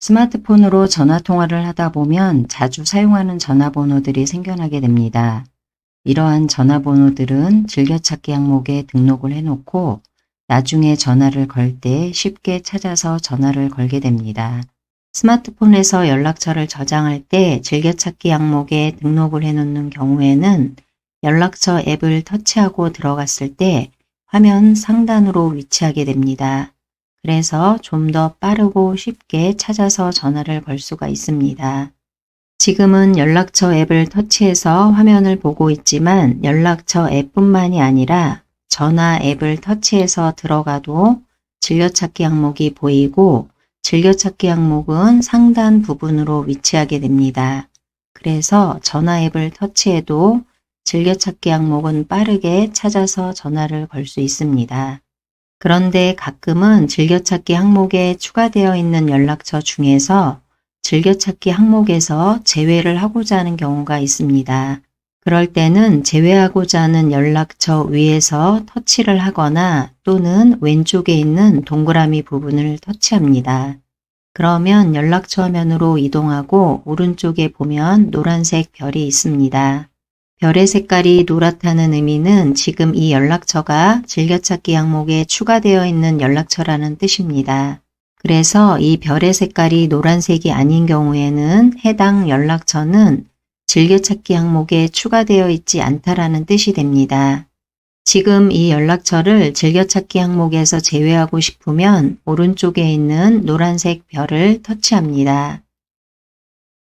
스마트폰으로 전화 통화를 하다 보면 자주 사용하는 전화번호들이 생겨나게 됩니다. 이러한 전화번호들은 즐겨찾기 항목에 등록을 해놓고 나중에 전화를 걸 때 쉽게 찾아서 전화를 걸게 됩니다. 스마트폰에서 연락처를 저장할 때 즐겨찾기 항목에 등록을 해놓는 경우에는 연락처 앱을 터치하고 들어갔을 때 화면 상단으로 위치하게 됩니다. 그래서 좀 더 빠르고 쉽게 찾아서 전화를 걸 수가 있습니다. 지금은 연락처 앱을 터치해서 화면을 보고 있지만 연락처 앱뿐만이 아니라 전화 앱을 터치해서 들어가도 즐겨찾기 항목이 보이고 즐겨찾기 항목은 상단 부분으로 위치하게 됩니다. 그래서 전화 앱을 터치해도 즐겨찾기 항목은 빠르게 찾아서 전화를 걸 수 있습니다. 그런데 가끔은 즐겨찾기 항목에 추가되어 있는 연락처 중에서 즐겨찾기 항목에서 제외를 하고자 하는 경우가 있습니다. 그럴 때는 제외하고자 하는 연락처 위에서 터치를 하거나 또는 왼쪽에 있는 동그라미 부분을 터치합니다. 그러면 연락처 화면으로 이동하고 오른쪽에 보면 노란색 별이 있습니다. 별의 색깔이 노랗다는 의미는 지금 이 연락처가 즐겨찾기 항목에 추가되어 있는 연락처라는 뜻입니다. 그래서 이 별의 색깔이 노란색이 아닌 경우에는 해당 연락처는 즐겨찾기 항목에 추가되어 있지 않다라는 뜻이 됩니다. 지금 이 연락처를 즐겨찾기 항목에서 제외하고 싶으면 오른쪽에 있는 노란색 별을 터치합니다.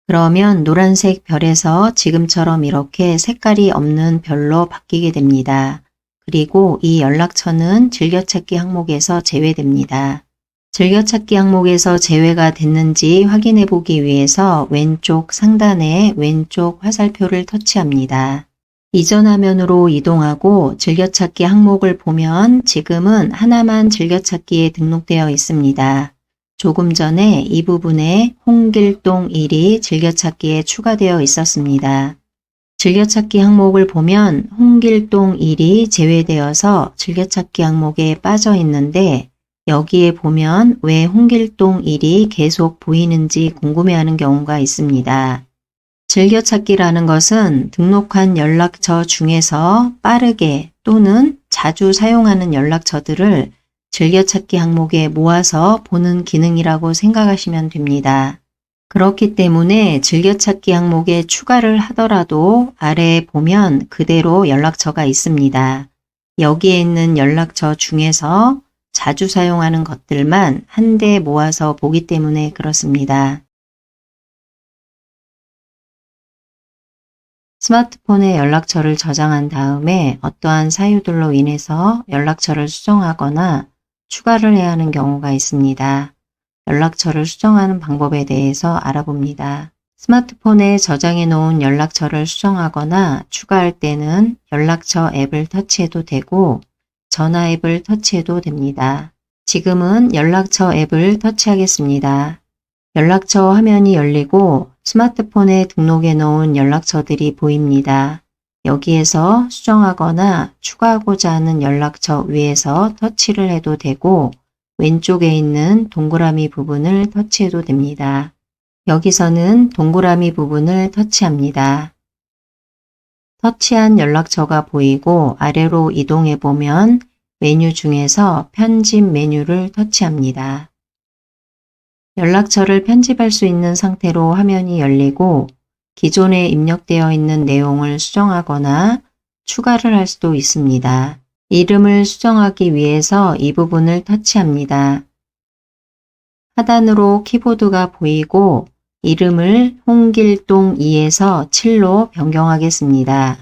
그러면 노란색 별에서 지금처럼 이렇게 색깔이 없는 별로 바뀌게 됩니다. 그리고 이 연락처는 즐겨찾기 항목에서 제외됩니다. 즐겨찾기 항목에서 제외가 됐는지 확인해 보기 위해서 왼쪽 상단에 왼쪽 화살표를 터치합니다. 이전 화면으로 이동하고 즐겨찾기 항목을 보면 지금은 하나만 즐겨찾기에 등록되어 있습니다. 조금 전에 이 부분에 홍길동 1이 즐겨찾기에 추가되어 있었습니다. 즐겨찾기 항목을 보면 홍길동 1이 제외되어서 즐겨찾기 항목에 빠져 있는데 여기에 보면 왜 홍길동 1이 계속 보이는지 궁금해하는 경우가 있습니다. 즐겨찾기라는 것은 등록한 연락처 중에서 빠르게 또는 자주 사용하는 연락처들을 즐겨찾기 항목에 모아서 보는 기능이라고 생각하시면 됩니다. 그렇기 때문에 즐겨찾기 항목에 추가를 하더라도 아래에 보면 그대로 연락처가 있습니다. 여기에 있는 연락처 중에서 자주 사용하는 것들만 한데 모아서 보기 때문에 그렇습니다. 스마트폰에 연락처를 저장한 다음에 어떠한 사유들로 인해서 연락처를 수정하거나 추가를 해야 하는 경우가 있습니다. 연락처를 수정하는 방법에 대해서 알아봅니다. 스마트폰에 저장해 놓은 연락처를 수정하거나 추가할 때는 연락처 앱을 터치해도 되고 전화 앱을 터치해도 됩니다. 지금은 연락처 앱을 터치하겠습니다. 연락처 화면이 열리고 스마트폰에 등록해 놓은 연락처들이 보입니다. 여기에서 수정하거나 추가하고자 하는 연락처 위에서 터치를 해도 되고 왼쪽에 있는 동그라미 부분을 터치해도 됩니다. 여기서는 동그라미 부분을 터치합니다. 터치한 연락처가 보이고 아래로 이동해 보면 메뉴 중에서 편집 메뉴를 터치합니다. 연락처를 편집할 수 있는 상태로 화면이 열리고 기존에 입력되어 있는 내용을 수정하거나 추가를 할 수도 있습니다. 이름을 수정하기 위해서 이 부분을 터치합니다. 하단으로 키보드가 보이고 이름을 홍길동 2에서 7로 변경하겠습니다.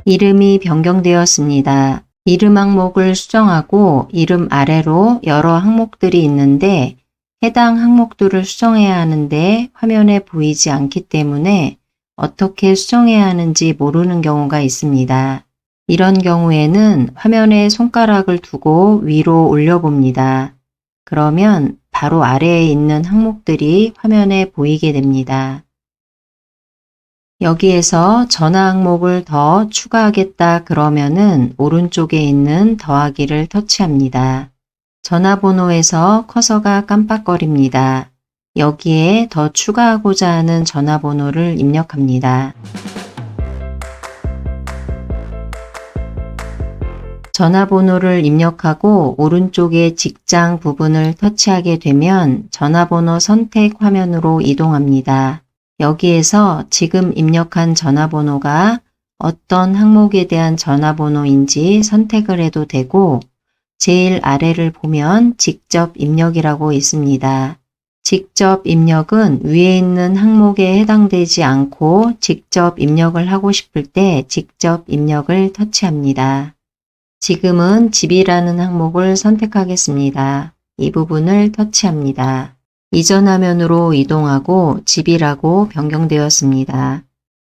이름이 변경되었습니다. 이름 항목을 수정하고 이름 아래로 여러 항목들이 있는데 해당 항목들을 수정해야 하는데 화면에 보이지 않기 때문에 어떻게 수정해야 하는지 모르는 경우가 있습니다. 이런 경우에는 화면에 손가락을 두고 위로 올려봅니다. 그러면 바로 아래에 있는 항목들이 화면에 보이게 됩니다. 여기에서 전화 항목을 더 추가하겠다 그러면은 오른쪽에 있는 더하기를 터치합니다. 전화번호에서 커서가 깜빡거립니다. 여기에 더 추가하고자 하는 전화번호를 입력합니다. 전화번호를 입력하고 오른쪽의 직장 부분을 터치하게 되면 전화번호 선택 화면으로 이동합니다. 여기에서 지금 입력한 전화번호가 어떤 항목에 대한 전화번호인지 선택을 해도 되고 제일 아래를 보면 직접 입력이라고 있습니다. 직접 입력은 위에 있는 항목에 해당되지 않고 직접 입력을 하고 싶을 때 직접 입력을 터치합니다. 지금은 집이라는 항목을 선택하겠습니다. 이 부분을 터치합니다. 이전 화면으로 이동하고 집이라고 변경되었습니다.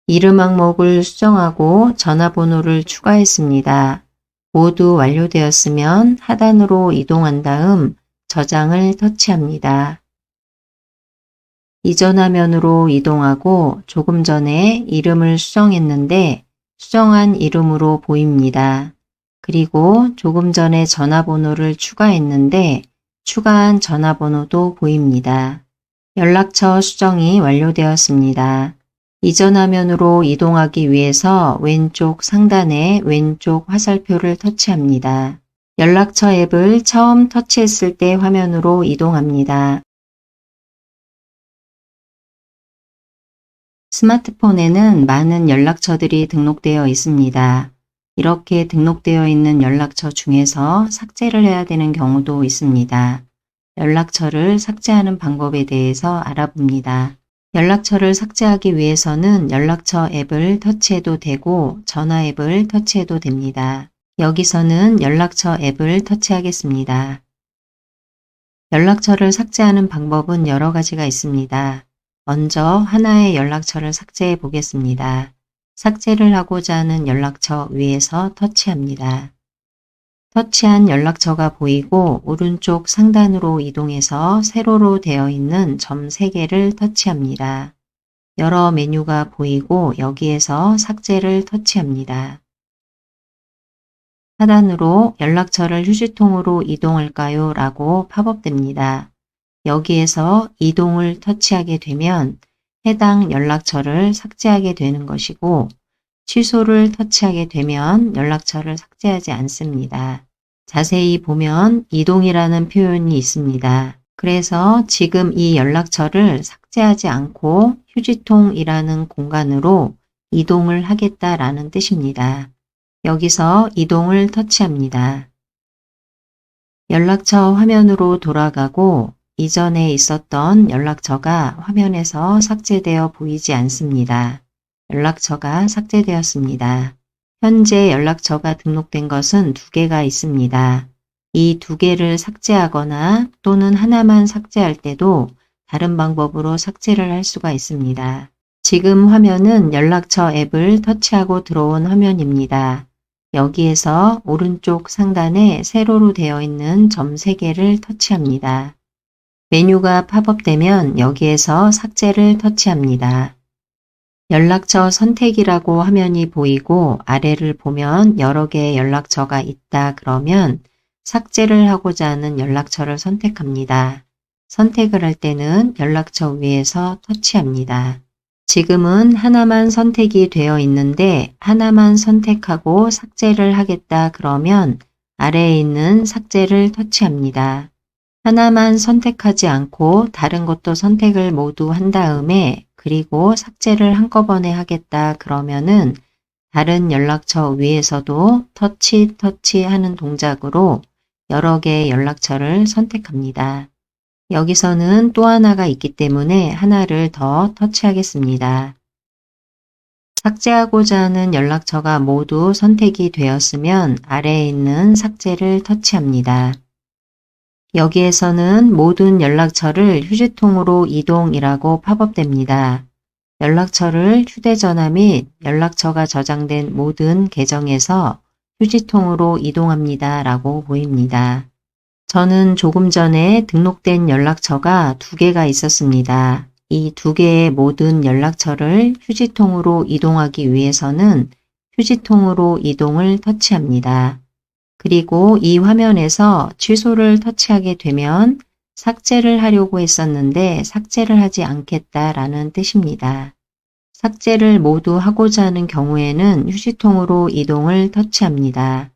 이름 항목을 수정하고 전화번호를 추가했습니다. 모두 완료되었으면 하단으로 이동한 다음 저장을 터치합니다. 이전 화면으로 이동하고 조금 전에 이름을 수정했는데 수정한 이름으로 보입니다. 그리고 조금 전에 전화번호를 추가했는데 추가한 전화번호도 보입니다. 연락처 수정이 완료되었습니다. 이전 화면으로 이동하기 위해서 왼쪽 상단에 왼쪽 화살표를 터치합니다. 연락처 앱을 처음 터치했을 때 화면으로 이동합니다. 스마트폰에는 많은 연락처들이 등록되어 있습니다. 이렇게 등록되어 있는 연락처 중에서 삭제를 해야 되는 경우도 있습니다. 연락처를 삭제하는 방법에 대해서 알아봅니다. 연락처를 삭제하기 위해서는 연락처 앱을 터치해도 되고 전화 앱을 터치해도 됩니다. 여기서는 연락처 앱을 터치하겠습니다. 연락처를 삭제하는 방법은 여러 가지가 있습니다. 먼저 하나의 연락처를 삭제해 보겠습니다. 삭제를 하고자 하는 연락처 위에서 터치합니다. 터치한 연락처가 보이고 오른쪽 상단으로 이동해서 세로로 되어 있는 점 3개를 터치합니다. 여러 메뉴가 보이고 여기에서 삭제를 터치합니다. 하단으로 연락처를 휴지통으로 이동할까요? 라고 팝업됩니다. 여기에서 이동을 터치하게 되면 해당 연락처를 삭제하게 되는 것이고 취소를 터치하게 되면 연락처를 삭제하지 않습니다. 자세히 보면 이동이라는 표현이 있습니다. 그래서 지금 이 연락처를 삭제하지 않고 휴지통이라는 공간으로 이동을 하겠다라는 뜻입니다. 여기서 이동을 터치합니다. 연락처 화면으로 돌아가고 이전에 있었던 연락처가 화면에서 삭제되어 보이지 않습니다. 연락처가 삭제되었습니다. 현재 연락처가 등록된 것은 2개가 있습니다. 이 2개를 삭제하거나 또는 하나만 삭제할 때도 다른 방법으로 삭제를 할 수가 있습니다. 지금 화면은 연락처 앱을 터치하고 들어온 화면입니다. 여기에서 오른쪽 상단에 세로로 되어 있는 점 3개를 터치합니다. 메뉴가 팝업되면 여기에서 삭제를 터치합니다. 연락처 선택이라고 화면이 보이고 아래를 보면 여러 개의 연락처가 있다 그러면 삭제를 하고자 하는 연락처를 선택합니다. 선택을 할 때는 연락처 위에서 터치합니다. 지금은 하나만 선택이 되어 있는데 하나만 선택하고 삭제를 하겠다 그러면 아래에 있는 삭제를 터치합니다. 하나만 선택하지 않고 다른 것도 선택을 모두 한 다음에 그리고 삭제를 한꺼번에 하겠다 그러면은 다른 연락처 위에서도 터치 하는 동작으로 여러 개의 연락처를 선택합니다. 여기서는 또 하나가 있기 때문에 하나를 더 터치하겠습니다. 삭제하고자 하는 연락처가 모두 선택이 되었으면 아래에 있는 삭제를 터치합니다. 여기에서는 모든 연락처를 휴지통으로 이동이라고 팝업됩니다. 연락처를 휴대전화 및 연락처가 저장된 모든 계정에서 휴지통으로 이동합니다 라고 보입니다. 저는 조금 전에 등록된 연락처가 2개가 있었습니다. 이 2개의 모든 연락처를 휴지통으로 이동하기 위해서는 휴지통으로 이동을 터치합니다. 그리고 이 화면에서 취소를 터치하게 되면 삭제를 하려고 했었는데 삭제를 하지 않겠다라는 뜻입니다. 삭제를 모두 하고자 하는 경우에는 휴지통으로 이동을 터치합니다.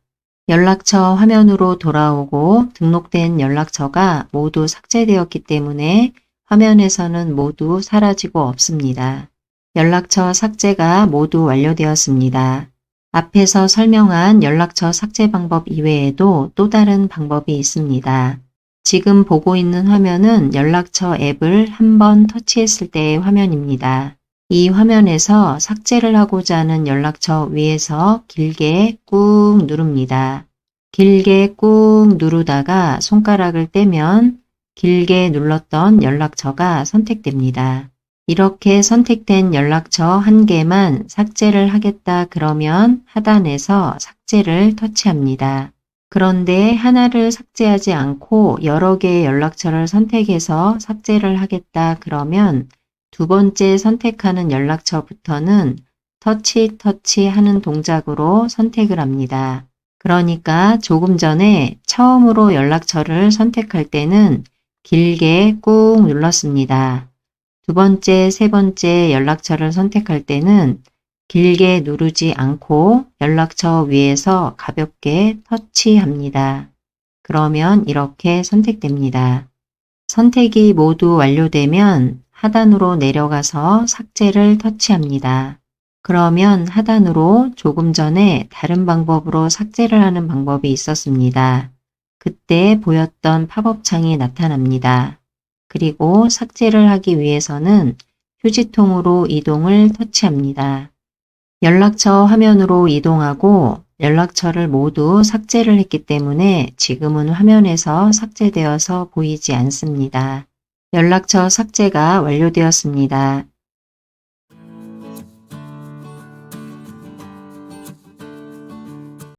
연락처 화면으로 돌아오고 등록된 연락처가 모두 삭제되었기 때문에 화면에서는 모두 사라지고 없습니다. 연락처 삭제가 모두 완료되었습니다. 앞에서 설명한 연락처 삭제 방법 이외에도 또 다른 방법이 있습니다. 지금 보고 있는 화면은 연락처 앱을 한번 터치했을 때의 화면입니다. 이 화면에서 삭제를 하고자 하는 연락처 위에서 길게 꾹 누릅니다. 길게 꾹 누르다가 손가락을 떼면 길게 눌렀던 연락처가 선택됩니다. 이렇게 선택된 연락처 한 개만 삭제를 하겠다 그러면 하단에서 삭제를 터치합니다. 그런데 하나를 삭제하지 않고 여러 개의 연락처를 선택해서 삭제를 하겠다 그러면 두 번째 선택하는 연락처부터는 터치 하는 동작으로 선택을 합니다. 그러니까 조금 전에 처음으로 연락처를 선택할 때는 길게 꾹 눌렀습니다. 두 번째, 세 번째 연락처를 선택할 때는 길게 누르지 않고 연락처 위에서 가볍게 터치합니다. 그러면 이렇게 선택됩니다. 선택이 모두 완료되면 하단으로 내려가서 삭제를 터치합니다. 그러면 하단으로 조금 전에 다른 방법으로 삭제를 하는 방법이 있었습니다. 그때 보였던 팝업 창이 나타납니다. 그리고 삭제를 하기 위해서는 휴지통으로 이동을 터치합니다. 연락처 화면으로 이동하고 연락처를 모두 삭제를 했기 때문에 지금은 화면에서 삭제되어서 보이지 않습니다. 연락처 삭제가 완료되었습니다.